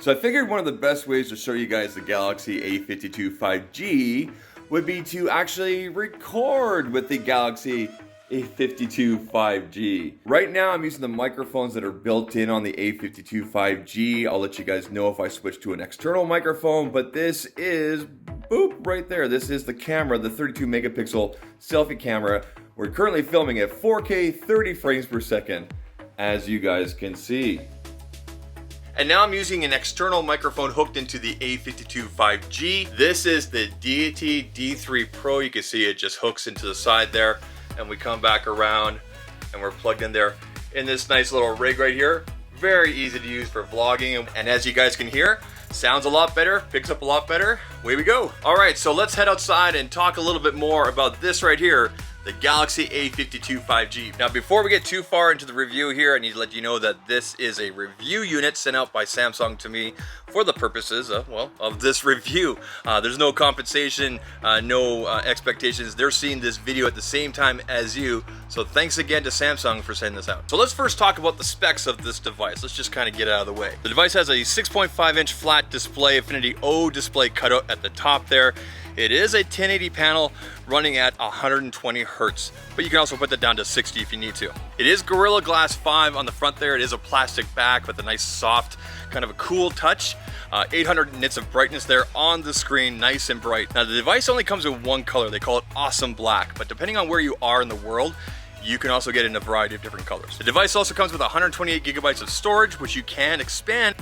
So I figured one of the best ways to show you guys the Galaxy A52 5G would be to actually record with the Galaxy A52 5G. Right now I'm using the microphones that are built in on the A52 5G. I'll let you guys know if I switch to an external microphone, but this is, boop, right there. This is the camera, the 32 megapixel selfie camera. We're currently filming at 4K 30 frames per second, as you guys can see. And now I'm using an external microphone hooked into the A52 5G. This is the Deity D3 Pro. You can see it just hooks into the side there, and we come back around and we're plugged in there in this nice little rig right here. Very easy to use for vlogging, and as you guys can hear, sounds a lot better, picks up a lot better. Away we go. All right, so let's head outside and talk a little bit more about this right here, the Galaxy A52 5G. Now, before we get too far into the review here, I need to let you know that this is a review unit sent out by Samsung to me for the purposes of, well, of this review. There's no compensation, no expectations. They're seeing this video at the same time as you. So thanks again to Samsung for sending this out. So let's first talk about the specs of this device. Let's just kind of get it out of the way. The device has a 6.5 inch flat display, Infinity O display cutout at the top there. It is a 1080 panel running at 120 Hertz, but you can also put that down to 60 if you need to. It is Gorilla Glass 5 on the front there. It is a plastic back with a nice soft, kind of a cool touch. 800 nits of brightness there on the screen, nice and bright. Now the device only comes in one color. They call it Awesome Black, but depending on where you are in the world, you can also get in a variety of different colors. The device also comes with 128 gigabytes of storage, which you can expand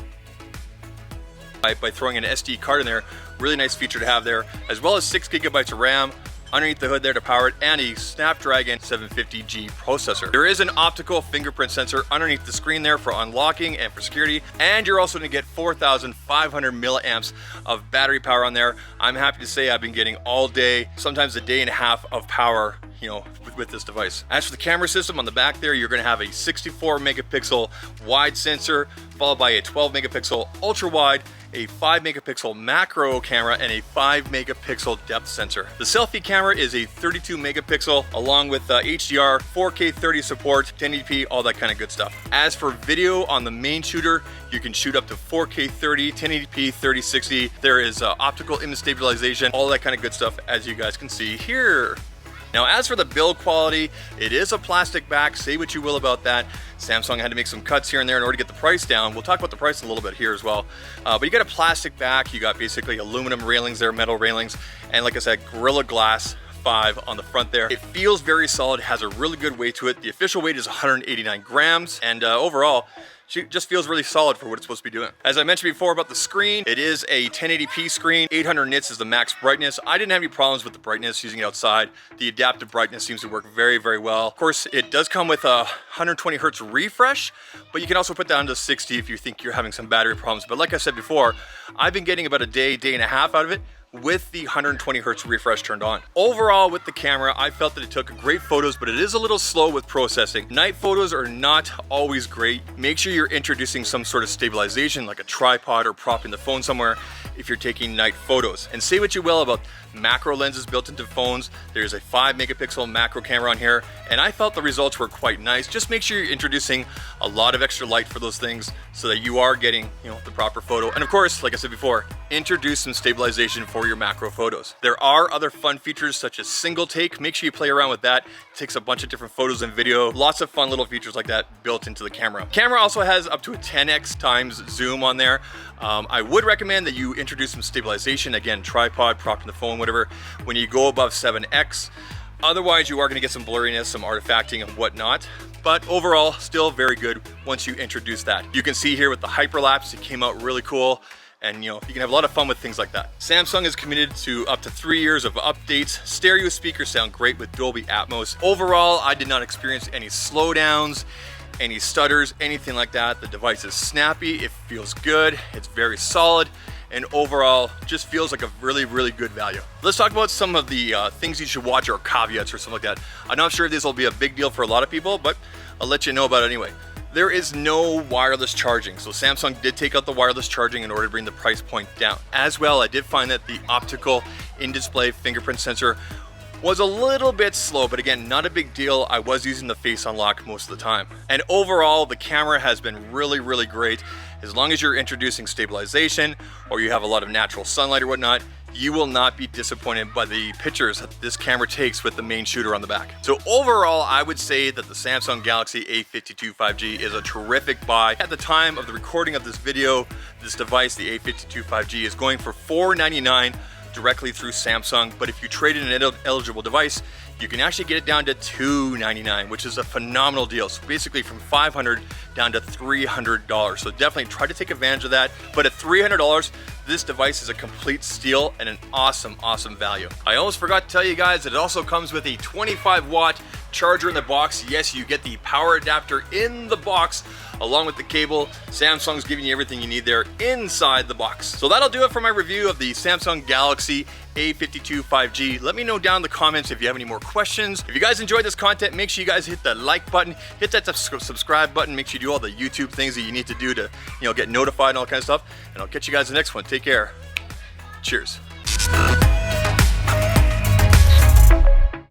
by throwing an SD card in there. Really nice feature to have there, as well as 6 gigabytes of RAM underneath the hood there to power it, and a Snapdragon 750G processor. There is an optical fingerprint sensor underneath the screen there for unlocking and for security, and you're also going to get 4,500 milliamps of battery power on there. I'm happy to say I've been getting all day, sometimes a day and a half of power, you know, with this device. As for the camera system on the back there, you're going to have a 64 megapixel wide sensor, followed by a 12 megapixel ultra wide, a 5 megapixel macro camera, and a 5 megapixel depth sensor. The selfie camera is a 32 megapixel, along with HDR, 4K 30 support, 1080p, all that kind of good stuff. As for video on the main shooter, you can shoot up to 4K 30, 1080p, 3060. There is optical image stabilization, all that kind of good stuff, as you guys can see here. Now, as for the build quality, it is a plastic back. Say what you will about that. Samsung had to make some cuts here and there in order to get the price down. We'll talk about the price a little bit here as well. But you got a plastic back. You got basically aluminum railings there, metal railings. And like I said, Gorilla Glass 5 on the front there. It feels very solid, has a really good weight to it. The official weight is 189 grams. And overall, it just feels really solid for what it's supposed to be doing. As I mentioned before about the screen, it is a 1080p screen. 800 nits is the max brightness. I didn't have any problems with the brightness using it outside. The adaptive brightness seems to work very, very well. Of course, it does come with a 120 Hertz refresh, but you can also put down to 60 if you think you're having some battery problems. But like I said before, I've been getting about a day, day and a half out of it with the 120 Hertz refresh turned on. Overall, with the camera, I felt that it took great photos, but it is a little slow with processing. Night photos are not always great. Make sure you're introducing some sort of stabilization, like a tripod or propping the phone somewhere if you're taking night photos. And say what you will about macro lenses built into phones. There's a 5 megapixel macro camera on here, and I felt the results were quite nice. Just make sure you're introducing a lot of extra light for those things so that you are getting, you know, the proper photo. And of course, like I said before, introduce some stabilization for your macro photos. There are other fun features such as single take. Make sure you play around with that. It takes a bunch of different photos and video. Lots of fun little features like that built into the camera. Camera also has up to a 10x times zoom on there. I would recommend that you introduce some stabilization. Again, tripod, propping the phone, whatever, when you go above 7x. Otherwise, you are going to get some blurriness, some artifacting and whatnot. But overall, still very good once you introduce that. You can see here with the hyperlapse, it came out really cool. And you know, you can have a lot of fun with things like that. Samsung is committed to up to 3 years of updates. Stereo speakers sound great with Dolby Atmos. Overall, I did not experience any slowdowns, any stutters, anything like that. The device is snappy, it feels good, it's very solid, and overall just feels like a really, really good value. Let's talk about some of the things you should watch or caveats or something like that. I'm not sure if this will be a big deal for a lot of people, but I'll let you know about it anyway. There is no wireless charging, so Samsung did take out the wireless charging in order to bring the price point down. As well, I did find that the optical in-display fingerprint sensor was a little bit slow, but again, not a big deal. I was using the face unlock most of the time. And overall, the camera has been really, really great. as long as you're introducing stabilization or you have a lot of natural sunlight or whatnot, you will not be disappointed by the pictures that this camera takes with the main shooter on the back. So overall, I would say that the Samsung Galaxy A52 5G is a terrific buy. At the time of the recording of this video, this device, the A52 5G, is going for $499 directly through Samsung, but if you trade in an eligible device, you can actually get it down to $299, which is a phenomenal deal. So basically from $500 down to $300. So definitely try to take advantage of that. But at $300, this device is a complete steal and an awesome, awesome value. I almost forgot to tell you guys that it also comes with a 25-watt charger in the box. Yes, you get the power adapter in the box along with the cable. Samsung's giving you everything you need there inside the box. So that'll do it for my review of the Samsung Galaxy A52 5G. Let me know down in the comments if you have any more questions. If you guys enjoyed this content, make sure you guys hit the like button, hit that subscribe button, make sure you do all the YouTube things that you need to do to, get notified and all that kind of stuff. And I'll catch you guys in the next one. Take care. Cheers.